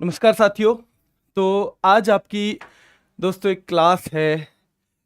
नमस्कार साथियों। तो आज आपकी दोस्तों एक क्लास है।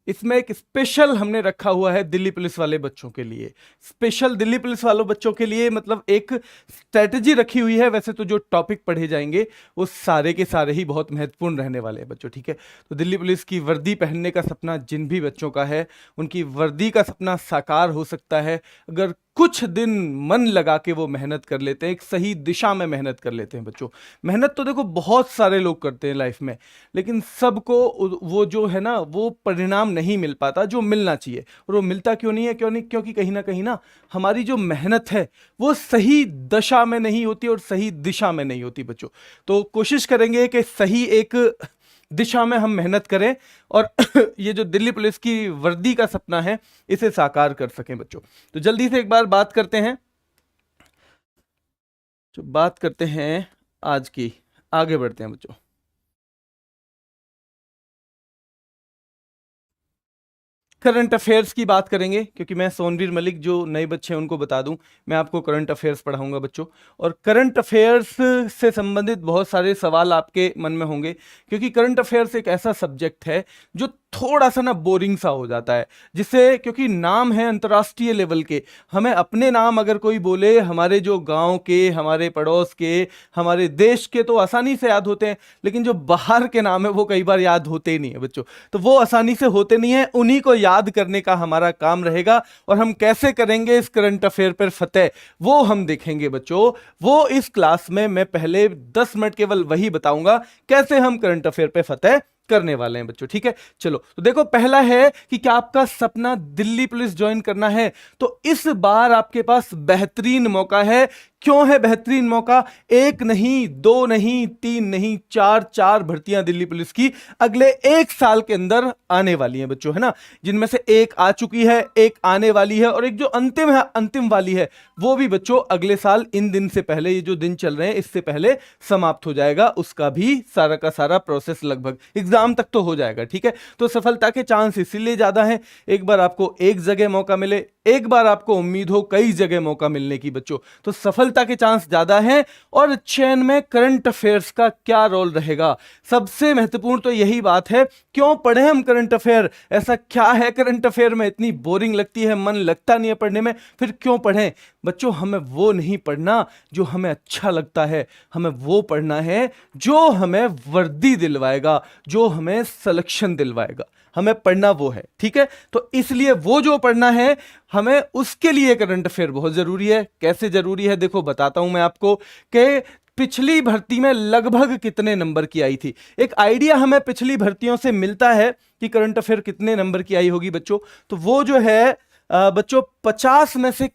इसमें एक स्पेशल हमने रखा हुआ है दिल्ली पुलिस वाले बच्चों के लिए। स्पेशल दिल्ली पुलिस वालों बच्चों के लिए मतलब एक स्ट्रेटजी रखी हुई है। वैसे तो जो टॉपिक पढ़े जाएंगे वो सारे के सारे ही बहुत महत्वपूर्ण रहने वाले हैं बच्चों, ठीक है। तो दिल्ली पुलिस की वर्दी पहनने का सपना जिन भी बच्चों का है, उनकी वर्दी का सपना साकार हो सकता है अगर कुछ दिन मन लगा के वो मेहनत कर लेते हैं, एक सही दिशा में मेहनत कर लेते हैं बच्चों। मेहनत तो देखो बहुत सारे लोग करते हैं लाइफ में, लेकिन सबको वो जो है ना वो परिणाम नहीं मिल पाता जो मिलना चाहिए। और वो मिलता क्यों नहीं है? क्यों नहीं? क्योंकि कहीं ना हमारी जो मेहनत है वो सही दशा में नहीं होती और सही दिशा में नहीं होती बच्चों। तो कोशिश करेंगे कि सही एक दिशा में हम मेहनत करें और ये जो दिल्ली पुलिस की वर्दी का सपना है इसे साकार कर सकें बच्चों। तो जल्दी से एक बार बात करते हैं, जो बात करते हैं आज की, आगे बढ़ते हैं बच्चों। करंट अफेयर्स की बात करेंगे क्योंकि मैं सोनवीर मलिक, जो नए बच्चे हैं उनको बता दूं, मैं आपको करंट अफेयर्स पढ़ाऊंगा बच्चों। और करंट अफेयर्स से संबंधित बहुत सारे सवाल आपके मन में होंगे क्योंकि करंट अफेयर्स एक ऐसा सब्जेक्ट है जो थोड़ा सा ना बोरिंग सा हो जाता है, जिससे क्योंकि नाम है अंतर्राष्ट्रीय लेवल के, हमें अपने नाम अगर कोई बोले हमारे जो गांव के, हमारे पड़ोस के, हमारे देश के तो आसानी से याद होते हैं, लेकिन जो बाहर के नाम है वो कई बार याद होते ही नहीं है बच्चों। तो वो आसानी से होते नहीं है, उन्हीं को याद करने का हमारा काम रहेगा। और हम कैसे करेंगे इस करंट अफेयर पर फतेह, वो हम देखेंगे बच्चों। वो इस क्लास में मैं पहले 10 मिनट केवल वही बताऊंगा कैसे हम करंट अफेयर पे फतेह करने वाले हैं बच्चों, ठीक है। चलो तो देखो, पहला है कि क्या आपका सपना दिल्ली पुलिस ज्वाइन करना है? तो इस बार आपके पास बेहतरीन मौका है। क्यों है बेहतरीन मौका? एक नहीं, दो नहीं, तीन नहीं, चार चार भर्तियां दिल्ली पुलिस की अगले एक साल के अंदर आने वाली हैं बच्चों, है ना। जिनमें से एक आ चुकी है, एक आने वाली है, और एक जो अंतिम है, अंतिम वाली है, वो भी बच्चों अगले साल इन दिन से पहले, ये जो दिन चल रहे हैं इससे पहले समाप्त हो जाएगा। उसका भी सारा का सारा प्रोसेस लगभग एग्जाम तक तो हो जाएगा, ठीक है। तो सफलता के चांस इसीलिए ज्यादा है, एक बार आपको एक जगह मौका मिले, एक बार आपको उम्मीद हो कई जगह मौका मिलने की बच्चों, तो सफलता के चांस ज्यादा हैं। और चयन में करंट अफेयर्स का क्या रोल रहेगा? सबसे महत्वपूर्ण तो यही बात है, क्यों पढ़े हम करंट अफेयर? ऐसा क्या है करंट अफेयर में इतनी बोरिंग लगती है, मन लगता नहीं है पढ़ने में, फिर क्यों पढ़ें बच्चों? हमें वो नहीं पढ़ना जो हमें अच्छा लगता है, हमें वो पढ़ना है जो हमें वर्दी दिलवाएगा, जो हमें सिलेक्शन दिलवाएगा। हमें पढ़ना वो है, ठीक है। तो इसलिए वो जो पढ़ना है हमें, उसके लिए करंट अफेयर बहुत जरूरी है। कैसे जरूरी है देखो बताता हूं मैं आपको कि पिछली भर्ती में लगभग कितने नंबर की आई थी। एक आइडिया हमें पिछली भर्तियों से मिलता है कि करंट अफेयर कितने नंबर की आई होगी बच्चों। तो वो जो है बच्चों 50 में से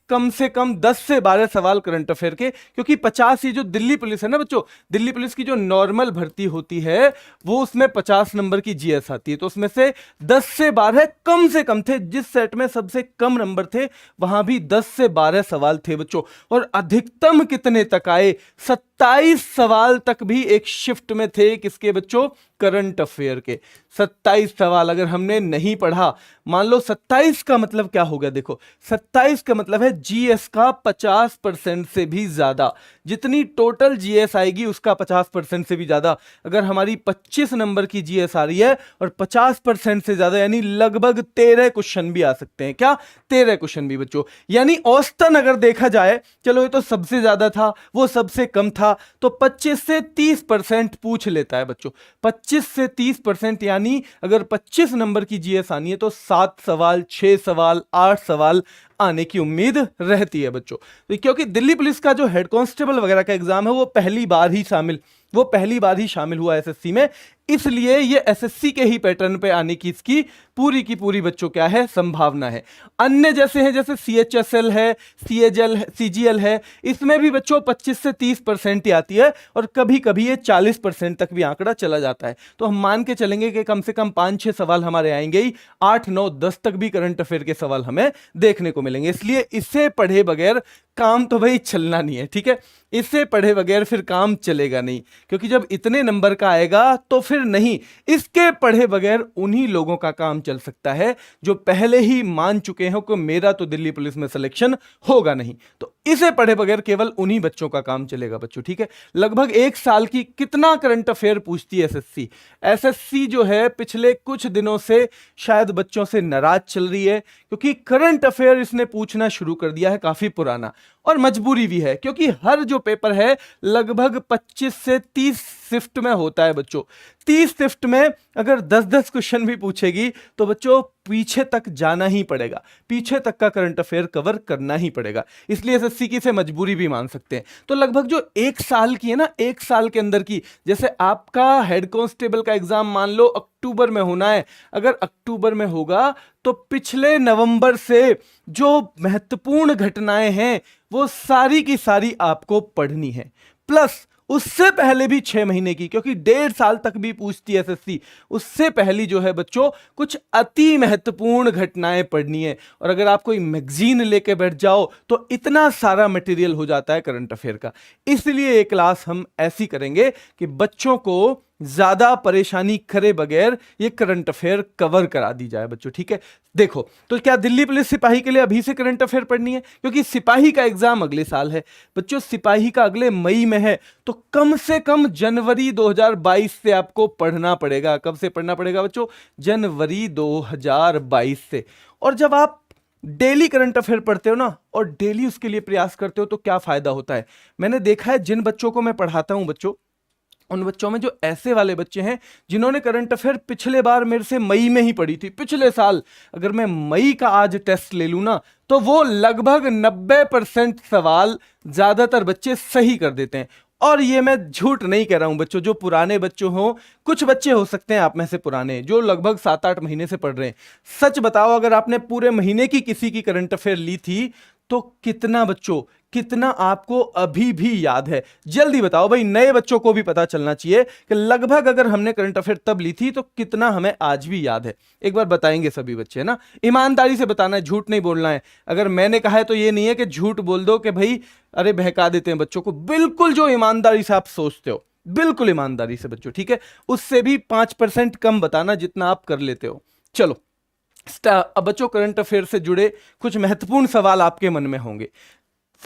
कम 10 से 12 सवाल करंट अफेयर के, क्योंकि 50 ही जो दिल्ली पुलिस है ना बच्चों, दिल्ली पुलिस की जो नॉर्मल भर्ती होती है वो उसमें 50 नंबर की जीएस आती है। तो उसमें से 10 से 12 कम से कम थे। जिस सेट में सबसे कम नंबर थे वहां भी 10 से 12 सवाल थे बच्चों। और अधिकतम कितने तक आए? 27 सवाल तक भी एक शिफ्ट में थे। किसके बच्चों? करंट अफेयर के 27 सवाल। अगर हमने नहीं पढ़ा, मान लो 27 का मतलब क्या हो गया देखो, 27 का मतलब है जीएस का 50% से भी ज्यादा। जितनी टोटल जीएस आएगी उसका 50% से भी ज्यादा। अगर हमारी 25 नंबर की जीएस आ रही है और 50% से ज्यादा, यानी लगभग 13 क्वेश्चन भी आ सकते हैं। क्या? 13 क्वेश्चन भी बच्चों। यानी औसतन अगर देखा जाए, चलो ये तो सबसे ज्यादा था, वो सबसे कम था, तो 25 से 30% पूछ लेता है बच्चों। 25 से 30%, यानी अगर 25 नंबर की जीएस आनी है तो 7 सवाल, 6 सवाल, 8 सवाल आने की उम्मीद रहती है बच्चों। तो क्योंकि दिल्ली पुलिस का जो हेड कांस्टेबल वगैरह का एग्जाम है वो पहली बार ही शामिल हुआ एसएससी में, इसलिए ये एसएससी के ही पैटर्न पे आने की इसकी पूरी की पूरी बच्चों क्या है, संभावना है। अन्य जैसे हैं, जैसे सीएचएसएल है, सीजीएल है, इसमें भी बच्चों 25 से 30% ही आती है और कभी कभी ये 40% तक भी आंकड़ा चला जाता है। तो हम मान के चलेंगे कि कम से कम 5-6 सवाल हमारे आएंगे ही, 8-9-10 तक भी करंट अफेयर के सवाल हमें देखने को मिलेंगे। इसलिए इसे पढ़े बगैर काम तो भाई चलना नहीं है, ठीक है। इससे पढ़े बगैर फिर काम चलेगा नहीं, क्योंकि जब इतने नंबर का आएगा तो फिर नहीं, इसके पढ़े बगैर उन्हीं लोगों का काम चल सकता है जो पहले ही मान चुके हैं कि मेरा तो दिल्ली पुलिस में सिलेक्शन होगा नहीं। तो इसे पढ़े बगैर केवल उन्हीं बच्चों का काम चलेगा बच्चों, ठीक है। लगभग 1 साल की कितना करंट अफेयर पूछती है एसएससी। एसएससी जो है पिछले कुछ दिनों से शायद बच्चों से नाराज चल रही है, क्योंकि करंट अफेयर इसने पूछना शुरू कर दिया है काफी पुराना, और मजबूरी भी है, क्योंकि हर जो पेपर है लगभग 25 से 30 शिफ्ट में होता है बच्चों। 30 शिफ्ट में अगर 10-10 क्वेश्चन भी पूछेगी तो बच्चों पीछे तक जाना ही पड़ेगा, पीछे तक का करंट अफेयर कवर करना ही पड़ेगा। इसलिए एसएससी की से मजबूरी भी मान सकते हैं। तो लगभग जो 1 साल की है ना, 1 साल के अंदर की, जैसे आपका हेड कांस्टेबल का एग्जाम मान लो अक्टूबर में होना है, अगर अक्टूबर में होगा तो पिछले नवंबर से जो महत्वपूर्ण घटनाएं हैं वो सारी की सारी आपको पढ़नी है, प्लस उससे पहले भी 6 महीने की, क्योंकि 1.5 साल तक भी पूछती है एसएससी, उससे पहली जो है बच्चों कुछ अति महत्वपूर्ण घटनाएं पढ़नी है। और अगर आप कोई मैगजीन लेके बैठ जाओ तो इतना सारा मटेरियल हो जाता है करंट अफेयर का। इसलिए ये क्लास हम ऐसी करेंगे कि बच्चों को ज्यादा परेशानी करे बगैर ये करंट अफेयर कवर करा दी जाए बच्चों, ठीक है। देखो, तो क्या दिल्ली पुलिस सिपाही के लिए अभी से करंट अफेयर पढ़नी है? क्योंकि सिपाही का एग्जाम अगले साल है बच्चों, सिपाही का अगले मई में है, तो कम से कम जनवरी 2022 से आपको पढ़ना पड़ेगा। कब से पढ़ना पड़ेगा बच्चों? जनवरी 2022 से। और जब आप डेली करंट अफेयर पढ़ते हो ना, और डेली उसके लिए प्रयास करते हो, तो क्या फायदा होता है? मैंने देखा है जिन बच्चों को मैं पढ़ाता हूं बच्चों, उन बच्चों में जो ऐसे वाले बच्चे हैं जिन्होंने करंट अफेयर पिछले बार मेरे से मई में ही पढ़ी थी, पिछले साल, अगर मैं मई का आज टेस्ट ले लूं ना, तो वो लगभग 90% सवाल ज्यादातर बच्चे सही कर देते हैं। और ये मैं झूठ नहीं कह रहा हूं बच्चों, जो पुराने बच्चे हो, कुछ बच्चे हो सकते हैं आप में से पुराने जो लगभग 7-8 महीने से पढ़ रहे हैं, सच बताओ अगर आपने पूरे महीने की किसी की करंट अफेयर ली थी तो कितना बच्चों, कितना आपको अभी भी याद है? जल्दी बताओ भाई, नए बच्चों को भी पता चलना चाहिए कि लगभग अगर हमने करंट अफेयर तब ली थी तो कितना हमें आज भी याद है। एक बार बताएंगे सभी बच्चे, है ना? ईमानदारी से बताना है, झूठ नहीं बोलना है। अगर मैंने कहा है तो ये नहीं है कि झूठ बोल दो कि भाई अरे बहका देते हैं बच्चों को। बिल्कुल जो ईमानदारी से आप सोचते हो, बिल्कुल ईमानदारी से बच्चों, ठीक है। उससे भी 5% कम बताना जितना आप कर लेते हो। चलो अब बच्चों, करंट अफेयर से जुड़े कुछ महत्वपूर्ण सवाल आपके मन में होंगे।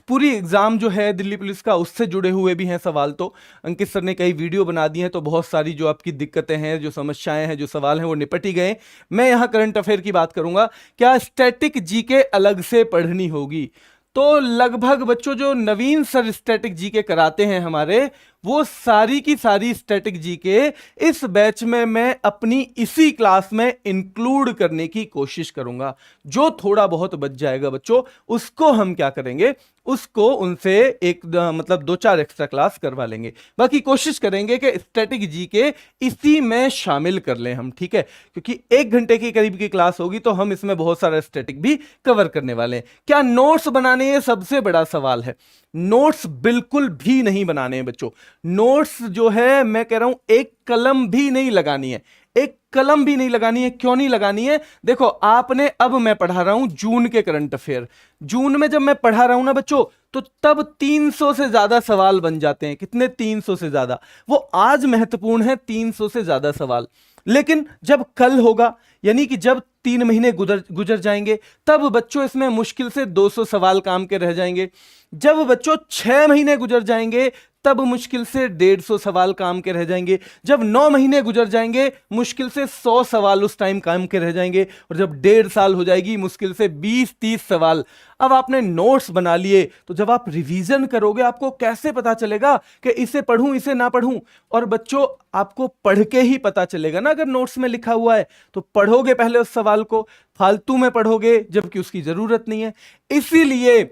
पूरी एग्जाम जो है दिल्ली पुलिस का, उससे जुड़े हुए भी हैं सवाल। तो अंकित सर ने कई वीडियो बना दी हैं, तो बहुत सारी जो आपकी दिक्कतें हैं, जो समस्याएं हैं, जो सवाल हैं, वो निपट ही गए। मैं यहाँ करंट अफेयर की बात करूंगा। क्या स्टैटिक जीके अलग से पढ़नी होगी? तो लगभग बच्चों जो नवीन सर स्टैटिक जीके कराते हैं हमारे, वो सारी की सारी स्टैटिक जीके इस बैच में मैं अपनी इसी क्लास में इंक्लूड करने की कोशिश करूंगा। जो थोड़ा बहुत बच जाएगा बच्चों, उसको हम क्या करेंगे, उसको उनसे एक मतलब 2-4 एक्स्ट्रा क्लास करवा लेंगे। बाकी कोशिश करेंगे कि स्टैटिक जीके इसी में शामिल कर लें हम, ठीक है। क्योंकि 1 घंटे के करीब की क्लास होगी तो हम इसमें बहुत सारा स्टैटिक भी कवर करने वाले हैं। क्या नोट्स बनाने, ये सबसे बड़ा सवाल है। नोट्स बिल्कुल भी नहीं बनाने हैं बच्चों। नोट्स जो है मैं कह रहा हूं एक कलम भी नहीं लगानी है, एक कलम भी नहीं लगानी है। क्यों नहीं लगानी है? देखो आपने, अब मैं पढ़ा रहा हूं जून के करंट अफेयर। जून में जब मैं पढ़ा रहा हूं ना बच्चों, तो तब 300 से ज्यादा सवाल बन जाते हैं। कितने? 300 से ज्यादा। वो आज महत्वपूर्ण है 300 से ज्यादा सवाल। लेकिन जब कल होगा, यानी कि जब 3 महीने गुजर जाएंगे, तब बच्चों इसमें मुश्किल से 200 सवाल काम के रह जाएंगे। जब बच्चों 6 महीने गुजर जाएंगे, तब मुश्किल से 150 सवाल काम के रह जाएंगे। जब 9 महीने गुजर जाएंगे, मुश्किल से 100 सवाल उस टाइम काम के रह जाएंगे। और जब 1.5 साल हो जाएगी, मुश्किल से 20-30 सवाल। अब आपने नोट्स बना लिए, तो जब आप रिवीजन करोगे, आपको कैसे पता चलेगा कि इसे पढ़ूं, इसे ना पढ़ूं? और बच्चों आपको पढ़ के ही पता चलेगा ना, अगर नोट्स में लिखा हुआ है तो पढ़ोगे पहले उस सवाल को, फालतू में पढ़ोगे जबकि उसकी जरूरत नहीं है। इसीलिए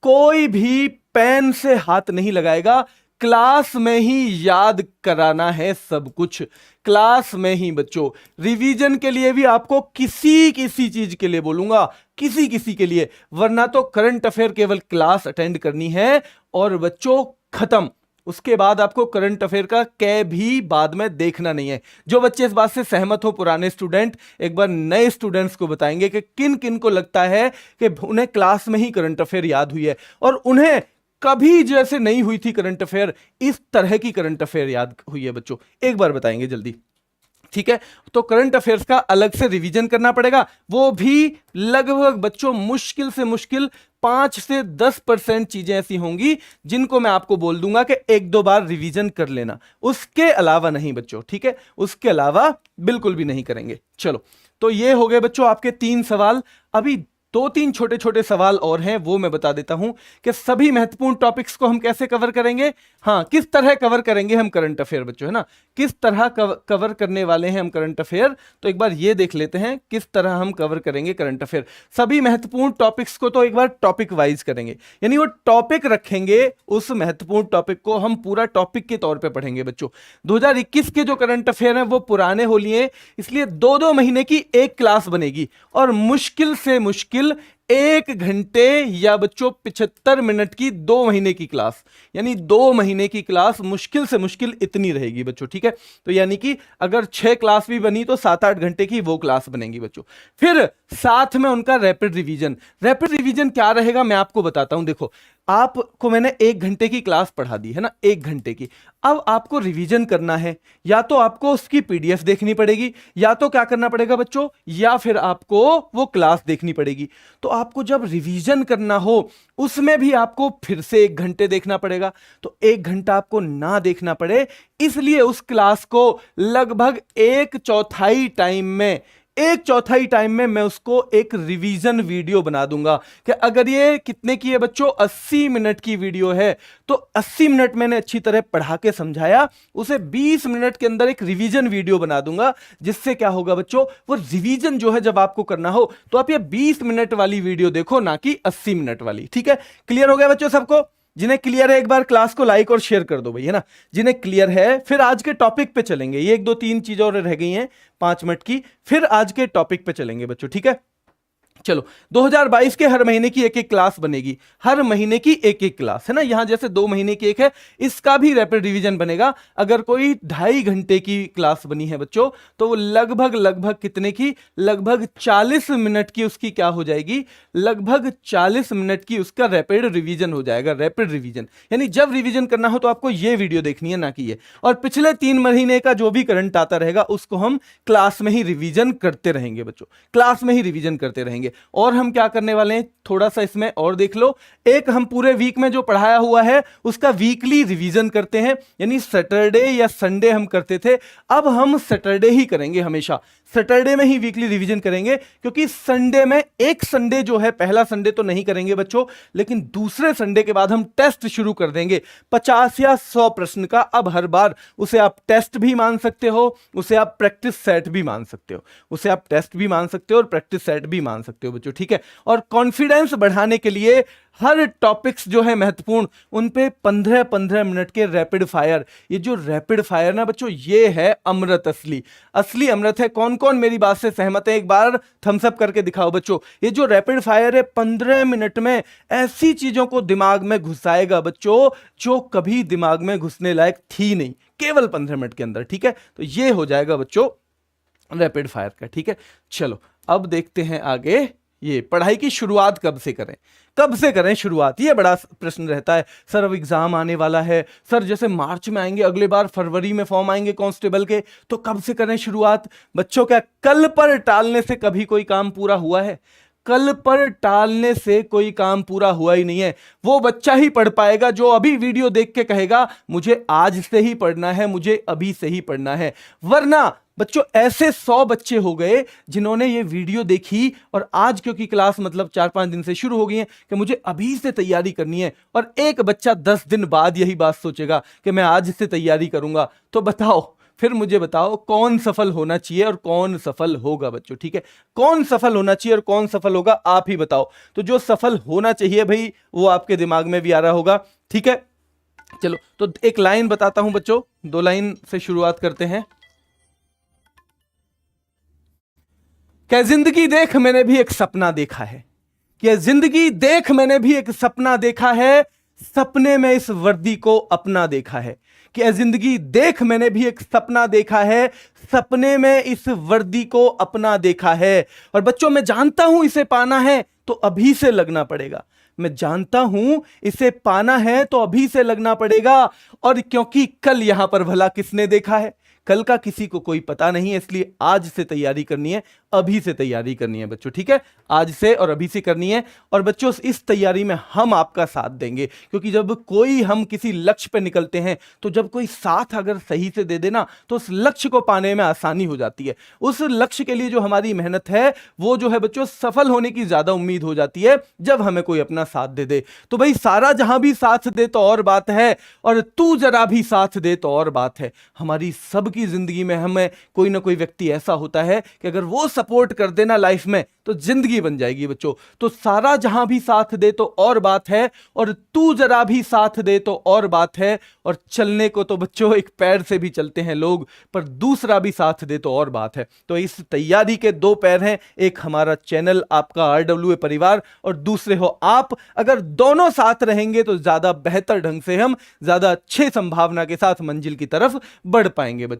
कोई भी पेन से हाथ नहीं लगाएगा, क्लास में ही याद कराना है सब कुछ, क्लास में ही बच्चों। रिवीजन के लिए भी आपको किसी किसी चीज के लिए बोलूंगा, किसी किसी के लिए, वरना तो करंट अफेयर केवल क्लास अटेंड करनी है और बच्चों खत्म। उसके बाद आपको करंट अफेयर का कै भी बाद में देखना नहीं है। जो बच्चे इस बात से सहमत हो, पुराने स्टूडेंट, एक बार नए स्टूडेंट्स को बताएंगे कि किन किन को लगता है कि उन्हें क्लास में ही करंट अफेयर याद हुई है और उन्हें कभी जैसे नहीं हुई थी करंट अफेयर, इस तरह की करंट अफेयर याद हुई है बच्चों। एक बार बताएंगे जल्दी, ठीक है। तो करंट अफेयर्स का अलग से रिवीजन करना पड़ेगा, वो भी लगभग बच्चों मुश्किल से मुश्किल 5 से 10% चीजें ऐसी होंगी जिनको मैं आपको बोल दूंगा कि एक दो बार रिवीजन कर लेना, उसके अलावा नहीं बच्चों, ठीक है, उसके अलावा बिल्कुल भी नहीं करेंगे। चलो, तो ये हो गए बच्चों आपके 3 सवाल। अभी 2-3 छोटे छोटे सवाल और हैं, वो मैं बता देता हूं कि सभी महत्वपूर्ण टॉपिक्स को हम कैसे कवर करेंगे, हाँ, किस तरह कवर करेंगे हम करंट अफेयर बच्चों, है ना, किस तरह कवर करने वाले हैं हम करंट अफेयर। तो एक बार ये देख लेते हैं किस तरह हम कवर करेंगे करंट अफेयर। सभी महत्वपूर्ण टॉपिक्स को तो एक बार टॉपिक वाइज करेंगे, यानी वो टॉपिक रखेंगे, उस महत्वपूर्ण टॉपिक को हम पूरा टॉपिक के तौर पे पढ़ेंगे बच्चों। 2021 के जो करंट अफेयर हैं वो पुराने हो लिए, इसलिए 2-2 महीने की एक क्लास बनेगी और मुश्किल से मुश्किल 1 घंटे या बच्चों 75 मिनट की 2 महीने की क्लास, यानी 2 महीने की क्लास मुश्किल से मुश्किल इतनी रहेगी बच्चों, ठीक है। तो यानी कि अगर 6 क्लास भी बनी तो 7-8 घंटे की वो क्लास बनेगी बच्चों। फिर साथ में उनका रैपिड रिवीजन। रैपिड रिवीजन क्या रहेगा मैं आपको बताता हूं। देखो, आपको मैंने 1 घंटे की क्लास पढ़ा दी है ना, 1 घंटे की, अब आपको रिवीजन करना है, या तो आपको उसकी पीडीएफ देखनी पड़ेगी, या तो क्या करना पड़ेगा बच्चों, या फिर आपको वो क्लास देखनी पड़ेगी। तो आपको जब रिवीजन करना हो उसमें भी आपको फिर से 1 घंटे देखना पड़ेगा। तो 1 घंटा आपको ना देखना पड़े इसलिए उस क्लास को लगभग 1/4 टाइम में मैं उसको एक रिवीजन वीडियो बना दूंगा कि अगर ये कितने की है बच्चों, 80 मिनट की वीडियो है, तो 80 मिनट मैंने अच्छी तरह पढ़ा के समझाया, उसे 20 मिनट के अंदर एक रिवीजन वीडियो बना दूंगा, जिससे क्या होगा बच्चों, वो रिवीजन जो है जब आपको करना हो तो आप ये 20 मिनट वाली वीडियो देखो, ना कि 80 मिनट वाली, ठीक है। क्लियर हो गया बच्चों सबको? जिन्हें क्लियर है एक बार क्लास को लाइक और शेयर कर दो भाई, है ना, जिन्हें क्लियर है। फिर आज के टॉपिक पे चलेंगे, ये 1-2-3 चीजें और रह गई हैं 5 मिनट की, फिर आज के टॉपिक पे चलेंगे बच्चों, ठीक है। चलो, 2022 के हर महीने की एक एक क्लास बनेगी, हर महीने की एक एक क्लास, है ना, यहां जैसे 2 महीने की एक है, इसका भी रैपिड रिवीजन बनेगा। अगर कोई 2.5 घंटे की क्लास बनी है बच्चों, तो वो लगभग कितने की, लगभग 40 मिनट की उसकी क्या हो जाएगी, लगभग 40 मिनट की उसका रैपिड रिवीजन हो जाएगा। रैपिड रिवीजन यानी जब रिवीजन करना हो तो आपको ये वीडियो देखनी है, ना कि ये, और पिछले 3 महीने का जो भी करंट आता रहेगा उसको हम क्लास में ही रिवीजन करते रहेंगे बच्चों, क्लास में ही रिवीजन करते रहेंगे। और हम क्या करने वाले हैं, थोड़ा सा इसमें और देख लो, एक हम पूरे वीक में जो पढ़ाया हुआ है उसका वीकली रिवीजन करते हैं, यानी सैटरडे या संडे हम करते थे, अब हम सैटरडे ही करेंगे, हमेशा सैटरडे में ही वीकली रिवीजन करेंगे, क्योंकि संडे में एक संडे जो है, पहला संडे तो नहीं करेंगे बच्चों, लेकिन दूसरे संडे के बाद हम टेस्ट शुरू कर देंगे 50 या 100 प्रश्न का। अब हर बार उसे आप टेस्ट भी मान सकते हो, उसे आप प्रैक्टिस सेट भी मान सकते हो, उसे आप टेस्ट भी मान सकते हो और प्रैक्टिस सेट भी मान सकते हो बच्चों, ठीक है। और कॉन्फिडेंस बढ़ाने के लिए हर टॉपिक्स जो है महत्वपूर्ण, उन पे 15-15 मिनट के रैपिड फायर। ये जो रैपिड फायर ना बच्चों, ये है अमृत, असली अमृत है। कौन कौन मेरी बात से सहमत है, एक बार थम्स अप करके दिखाओ बच्चों। ये जो रैपिड फायर है 15 मिनट में ऐसी चीजों को दिमाग में घुसाएगा बच्चों जो कभी दिमाग में घुसने लायक थी नहीं, केवल 15 मिनट के अंदर, ठीक है। तो ये हो जाएगा बच्चों रैपिड फायर का, ठीक है। चलो, अब देखते हैं आगे, ये पढ़ाई की शुरुआत कब से करें शुरुआत, ये बड़ा प्रश्न रहता है। सर अब एग्जाम आने वाला है, सर जैसे मार्च में आएंगे, अगले बार फरवरी में फॉर्म आएंगे कांस्टेबल के, तो कब से करें शुरुआत। बच्चों, क्या कल पर टालने से कभी कोई काम पूरा हुआ है? कल पर टालने से कोई काम पूरा हुआ ही नहीं है। वो बच्चा ही पढ़ पाएगा जो अभी वीडियो देख के कहेगा मुझे आज से ही पढ़ना है, मुझे अभी से ही पढ़ना है। वरना बच्चों ऐसे 100 बच्चे हो गए जिन्होंने ये वीडियो देखी और आज क्योंकि क्लास मतलब 4-5 दिन से शुरू हो गई है कि मुझे अभी से तैयारी करनी है, और एक बच्चा 10 दिन बाद यही बात सोचेगा कि मैं आज से तैयारी करूंगा। तो बताओ, फिर मुझे बताओ कौन सफल होना चाहिए और कौन सफल होगा बच्चों, ठीक है। कौन सफल होना चाहिए और कौन सफल होगा, आप ही बताओ। तो जो सफल होना चाहिए भाई वो आपके दिमाग में भी आ रहा होगा, ठीक है। चलो, तो एक लाइन बताता हूं बच्चों, 2 लाइन से शुरुआत करते हैं। क्या जिंदगी देख मैंने भी एक सपना देखा है, क्या जिंदगी देख मैंने भी एक सपना देखा है, सपने में इस वर्दी को अपना देखा है, कि ए जिंदगी देख मैंने भी एक सपना देखा है, सपने में इस वर्दी को अपना देखा है। और बच्चों मैं जानता हूं इसे पाना है तो अभी से लगना पड़ेगा, मैं जानता हूं इसे पाना है तो अभी से लगना पड़ेगा। और क्योंकि कल यहां पर भला किसने देखा है, कल का किसी को कोई पता नहीं है, इसलिए आज से तैयारी करनी है, अभी से तैयारी करनी है बच्चों, ठीक है, आज से और अभी से करनी है। और बच्चों इस तैयारी में हम आपका साथ देंगे, क्योंकि जब कोई हम किसी लक्ष्य पे निकलते हैं तो जब कोई साथ अगर सही से दे देना तो उस लक्ष्य को पाने में आसानी हो जाती है। उस लक्ष्य के लिए जो हमारी मेहनत है वो जो है बच्चों सफल होने की ज्यादा उम्मीद हो जाती है जब हमें कोई अपना साथ दे दे। तो भाई सारा जहां भी साथ दे तो और बात है, और तू जरा भी साथ दे तो और बात है। हमारी सबकी जिंदगी में हमें कोई ना कोई व्यक्ति ऐसा होता है कि अगर वो सपोर्ट कर देना लाइफ में तो जिंदगी बन जाएगी बच्चों। तो सारा जहां भी साथ दे तो और बात है, और तू जरा भी साथ दे तो और बात है। और चलने को तो बच्चों एक पैर से भी चलते हैं लोग, पर दूसरा भी साथ दे तो और बात है। तो इस तैयारी के दो पैर हैं, एक हमारा चैनल आपका RWA परिवार, और दूसरे हो आप। अगर दोनों साथ रहेंगे तो ज्यादा बेहतर ढंग से हम ज्यादा अच्छे संभावना के साथ मंजिल की तरफ बढ़ पाएंगे बच्चों।